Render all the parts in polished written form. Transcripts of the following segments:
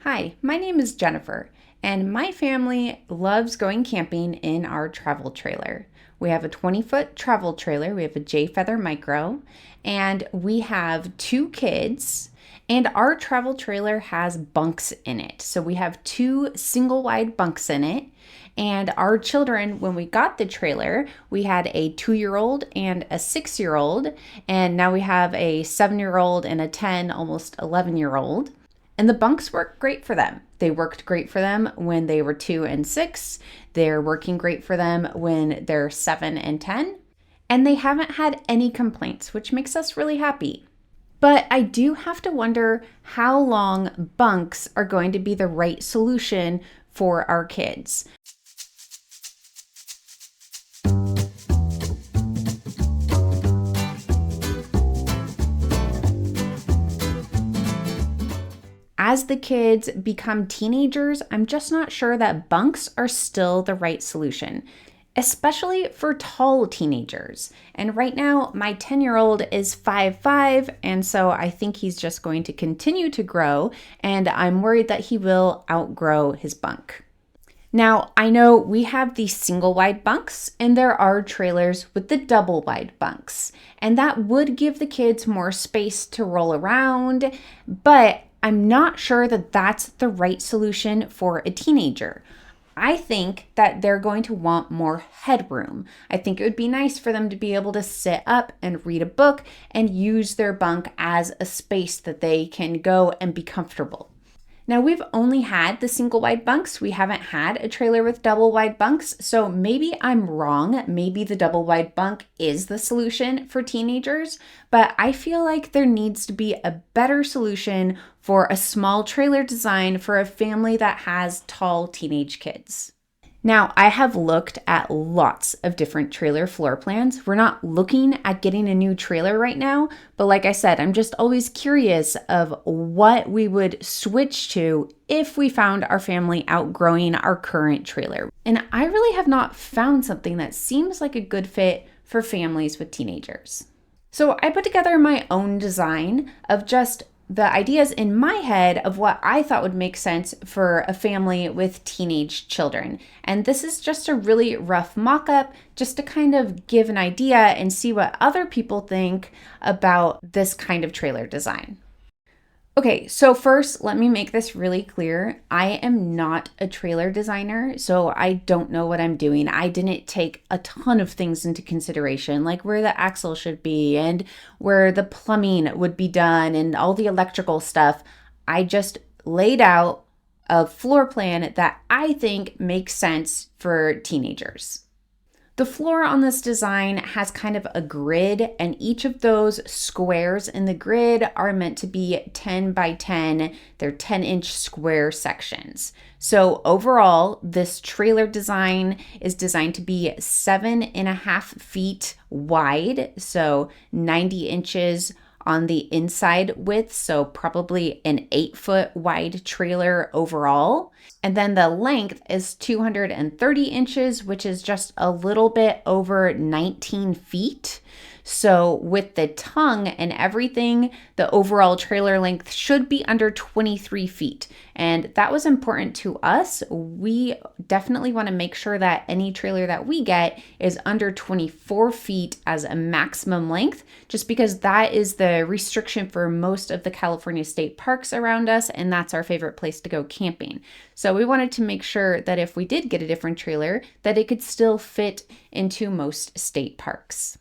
Hi, my name is Jennifer, and my family loves going camping in our travel trailer. We have a 20-foot travel trailer, we have a J Feather Micro, and we have two kids, and our travel trailer has bunks in it. So we have two single wide bunks in it. And our children, when we got the trailer, we had a 2-year-old and a 6-year-old, and now we have a 7-year-old and a 10, almost 11-year-old. And the bunks work great for them. They worked great for them when they were 2 and 6. They're working great for them when they're 7 and 10. And they haven't had any complaints, which makes us really happy. But I do have to wonder how long bunks are going to be the right solution for our kids. As the kids become teenagers, I'm just not sure that bunks are still the right solution, especially for tall teenagers. And right now, my 10-year-old is 5'5", and so I think he's just going to continue to grow, and I'm worried that he will outgrow his bunk. Now, I know we have the single wide bunks, and there are trailers with the double wide bunks, and that would give the kids more space to roll around, but I'm not sure that that's the right solution for a teenager. I think that they're going to want more headroom. I think it would be nice for them to be able to sit up and read a book and use their bunk as a space that they can go and be comfortable. Now, we've only had the single wide bunks. We haven't had a trailer with double wide bunks. So maybe I'm wrong. Maybe the double wide bunk is the solution for teenagers. But I feel like there needs to be a better solution for a small trailer design for a family that has tall teenage kids. Now, I have looked at lots of different trailer floor plans. We're not looking at getting a new trailer right now, but like I said, I'm just always curious of what we would switch to if we found our family outgrowing our current trailer. And I really have not found something that seems like a good fit for families with teenagers. So I put together my own design of just the ideas in my head of what I thought would make sense for a family with teenage children. And this is just a really rough mock-up just to kind of give an idea and see what other people think about this kind of trailer design. Okay, so first, let me make this really clear. I am not a trailer designer, so I don't know what I'm doing. I didn't take a ton of things into consideration, like where the axle should be and where the plumbing would be done and all the electrical stuff. I just laid out a floor plan that I think makes sense for teenagers. The floor on this design has kind of a grid, and each of those squares in the grid are meant to be 10 by 10. They're 10-inch square sections. So overall, this trailer design is designed to be 7.5 feet wide, so 90 inches on the inside width, so probably an 8-foot wide trailer overall. And then the length is 230 inches, which is just a little bit over 19 feet. So with the tongue and everything, the overall trailer length should be under 23 feet. And that was important to us. We definitely want to make sure that any trailer that we get is under 24 feet as a maximum length, just because that is the restriction for most of the California state parks around us, and that's our favorite place to go camping. So we wanted to make sure that if we did get a different trailer, that it could still fit into most state parks.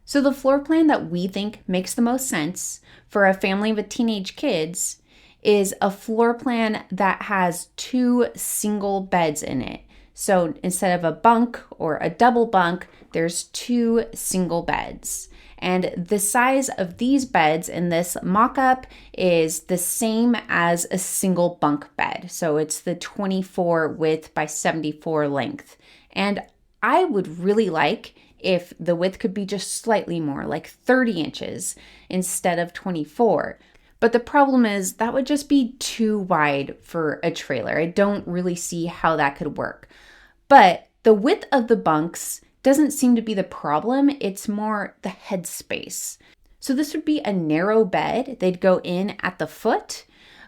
So the floor plan that we think makes the most sense for a family with teenage kids is a floor plan that has 2 single beds in it. So instead of a bunk or a double bunk, there's 2 single beds. And the size of these beds in this mock-up is the same as a single bunk bed. So it's the 24 width by 74 length. And I would really like if the width could be just slightly more, like 30 inches instead of 24. But the problem is that would just be too wide for a trailer. I don't really see how that could work. But the width of the bunks doesn't seem to be the problem. It's more the headspace. So this would be a narrow bed. They'd go in at the foot,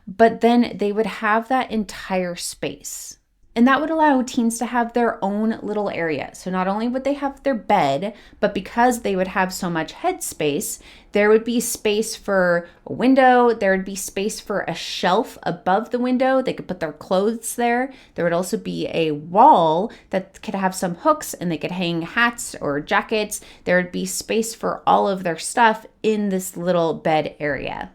but then they would have that entire space. And that would allow teens to have their own little area. So not only would they have their bed, but because they would have so much head space, there would be space for a window. There would be space for a shelf above the window. They could put their clothes there. There would also be a wall that could have some hooks and they could hang hats or jackets. There would be space for all of their stuff in this little bed area.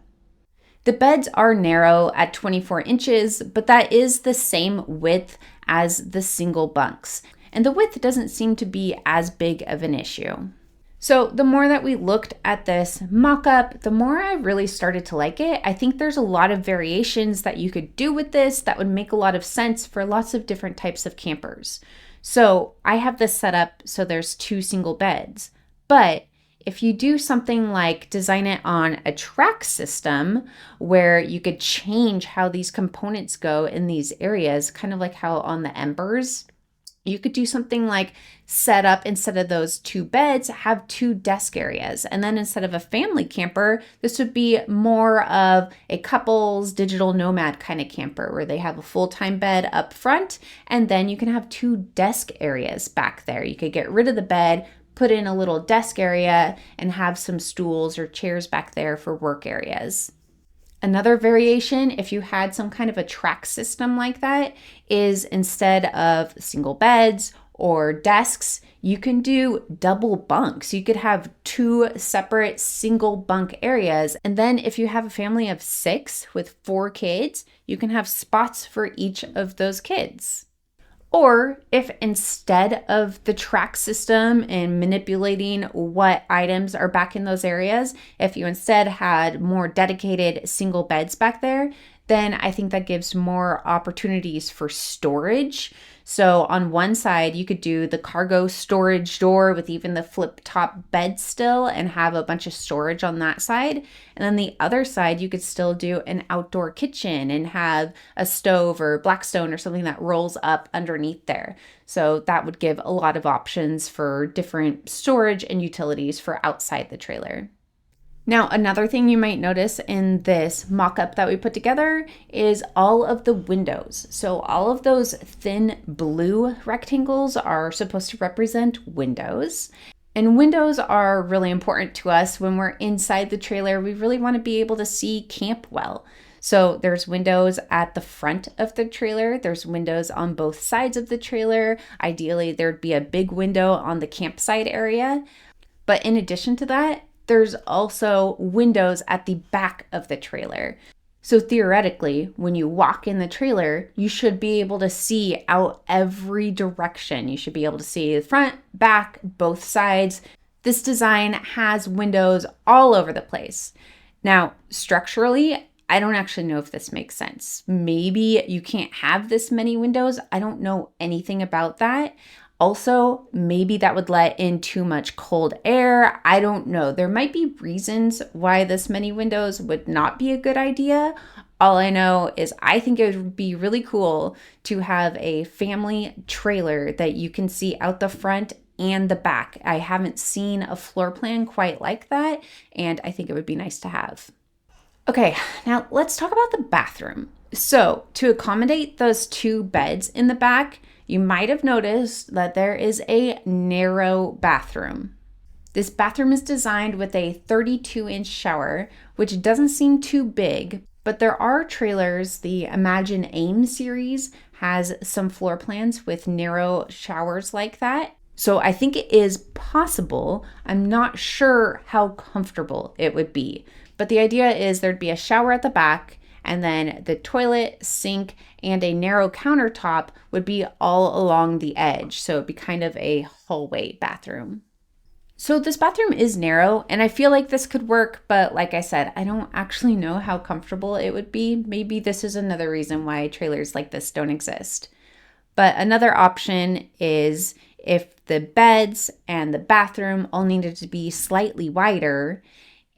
The beds are narrow at 24 inches, but that is the same width as the single bunks. And the width doesn't seem to be as big of an issue. So the more that we looked at this mock-up, the more I really started to like it. I think there's a lot of variations that you could do with this that would make a lot of sense for lots of different types of campers. So I have this set up so there's 2 single beds, but if you do something like design it on a track system where you could change how these components go in these areas, kind of like how on the Embers, you could do something like set up, instead of those 2 beds, have 2 desk areas. And then instead of a family camper, this would be more of a couple's digital nomad kind of camper where they have a full-time bed up front, and then you can have 2 desk areas back there. You could get rid of the bed, put in a little desk area, and have some stools or chairs back there for work areas. Another variation, if you had some kind of a track system like that, is instead of single beds or desks, you can do double bunks. You could have 2 separate single bunk areas. And then if you have a family of 6 with 4 kids, you can have spots for each of those kids. Or if instead of the track system and manipulating what items are back in those areas, if you instead had more dedicated single beds back there, then I think that gives more opportunities for storage. So on one side, you could do the cargo storage door with even the flip top bed still and have a bunch of storage on that side. And then the other side, you could still do an outdoor kitchen and have a stove or Blackstone or something that rolls up underneath there. So that would give a lot of options for different storage and utilities for outside the trailer. Now, another thing you might notice in this mock-up that we put together is all of the windows. So all of those thin blue rectangles are supposed to represent windows. And windows are really important to us when we're inside the trailer. We really want to be able to see camp well. So there's windows at the front of the trailer. There's windows on both sides of the trailer. Ideally, there'd be a big window on the campsite area. But in addition to that, there's also windows at the back of the trailer. So theoretically, when you walk in the trailer, you should be able to see out every direction. You should be able to see the front, back, both sides. This design has windows all over the place. Now, structurally, I don't actually know if this makes sense. Maybe you can't have this many windows. I don't know anything about that. Also, maybe that would let in too much cold air. I don't know. There might be reasons why this many windows would not be a good idea. All I know is I think it would be really cool to have a family trailer that you can see out the front and the back. I haven't seen a floor plan quite like that, and I think it would be nice to have. Okay, now let's talk about the bathroom. So to accommodate those 2 beds in the back, you might have noticed that there is a narrow bathroom. This bathroom is designed with a 32-inch shower, which doesn't seem too big, but there are trailers. The Imagine Aim series has some floor plans with narrow showers like that. So I think it is possible. I'm not sure how comfortable it would be, but the idea is there'd be a shower at the back, and then the toilet, sink, and a narrow countertop would be all along the edge. So it'd be kind of a hallway bathroom. So this bathroom is narrow, and I feel like this could work, but like I said, I don't actually know how comfortable it would be. Maybe this is another reason why trailers like this don't exist. But another option is if the beds and the bathroom all needed to be slightly wider,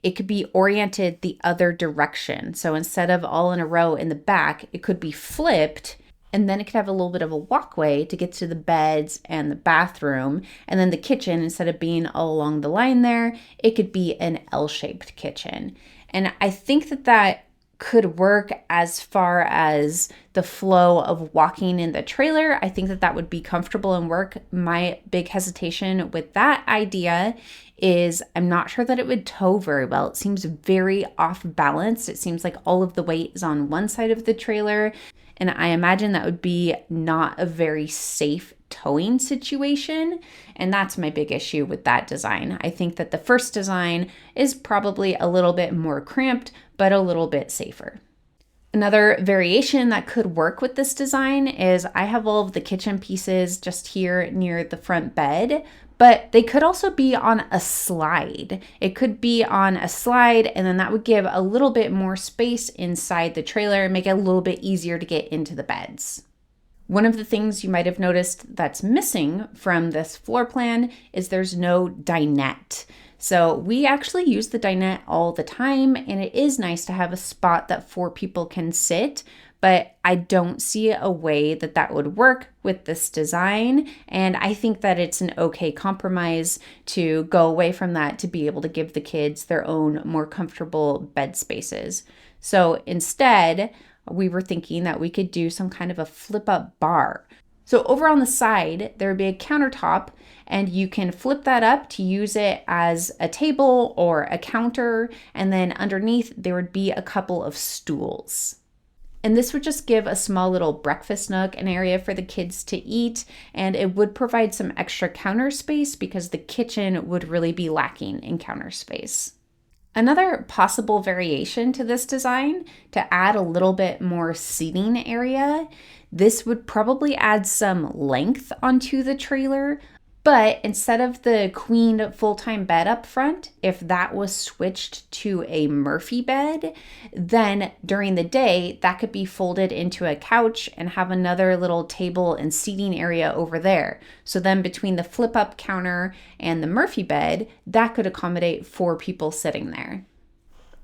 it could be oriented the other direction. So instead of all in a row in the back, it could be flipped, and then it could have a little bit of a walkway to get to the beds and the bathroom. And then the kitchen, instead of being all along the line there, it could be an L-shaped kitchen. And I think that could work as far as the flow of walking in the trailer. I think that that would be comfortable and work. My big hesitation with that idea is I'm not sure that it would tow very well. It seems very off balance. It seems like all of the weight is on one side of the trailer, and I imagine that would be not a very safe towing situation. And that's my big issue with that design. I think that the first design is probably a little bit more cramped, but a little bit safer. Another variation that could work with this design is I have all of the kitchen pieces just here near the front bed, but they could also be on a slide. It could be on a slide, and then that would give a little bit more space inside the trailer and make it a little bit easier to get into the beds. One of the things you might have noticed that's missing from this floor plan is there's no dinette. So we actually use the dinette all the time, and it is nice to have a spot that 4 people can sit, but I don't see a way that that would work with this design. And I think that it's an okay compromise to go away from that to be able to give the kids their own more comfortable bed spaces. So instead, we were thinking that we could do some kind of a flip-up bar. So over on the side, there would be a countertop, and you can flip that up to use it as a table or a counter. And then underneath, there would be a couple of stools. And this would just give a small little breakfast nook, an area for the kids to eat, and it would provide some extra counter space because the kitchen would really be lacking in counter space. Another possible variation to this design, to add a little bit more seating area, this would probably add some length onto the trailer, but instead of the queen full-time bed up front, if that was switched to a Murphy bed, then during the day, that could be folded into a couch and have another little table and seating area over there. So then between the flip-up counter and the Murphy bed, that could accommodate 4 people sitting there.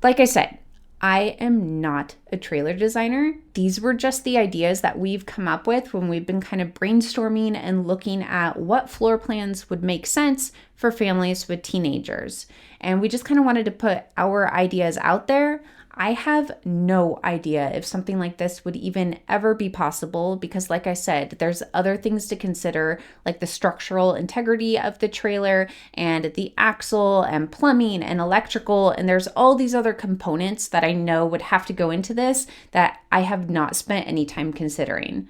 Like I said, I am not a trailer designer. These were just the ideas that we've come up with when we've been kind of brainstorming and looking at what floor plans would make sense for families with teenagers. And we just kind of wanted to put our ideas out there. I have no idea if something like this would even ever be possible because, like I said, there's other things to consider, like the structural integrity of the trailer and the axle and plumbing and electrical, and there's all these other components that I know would have to go into this that I have not spent any time considering.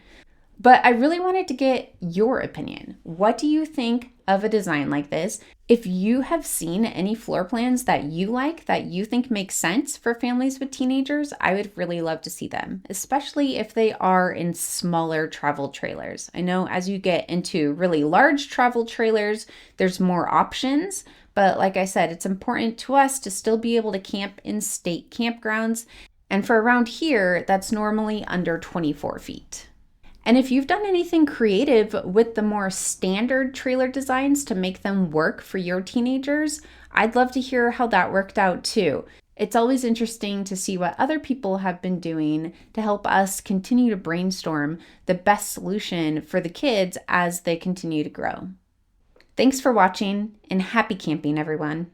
But I really wanted to get your opinion. What do you think of a design like this? If you have seen any floor plans that you like, that you think make sense for families with teenagers, I would really love to see them, especially if they are in smaller travel trailers. I know as you get into really large travel trailers, there's more options. But like I said, it's important to us to still be able to camp in state campgrounds. And for around here, that's normally under 24 feet. And if you've done anything creative with the more standard trailer designs to make them work for your teenagers, I'd love to hear how that worked out too. It's always interesting to see what other people have been doing to help us continue to brainstorm the best solution for the kids as they continue to grow. Thanks for watching, and happy camping, everyone.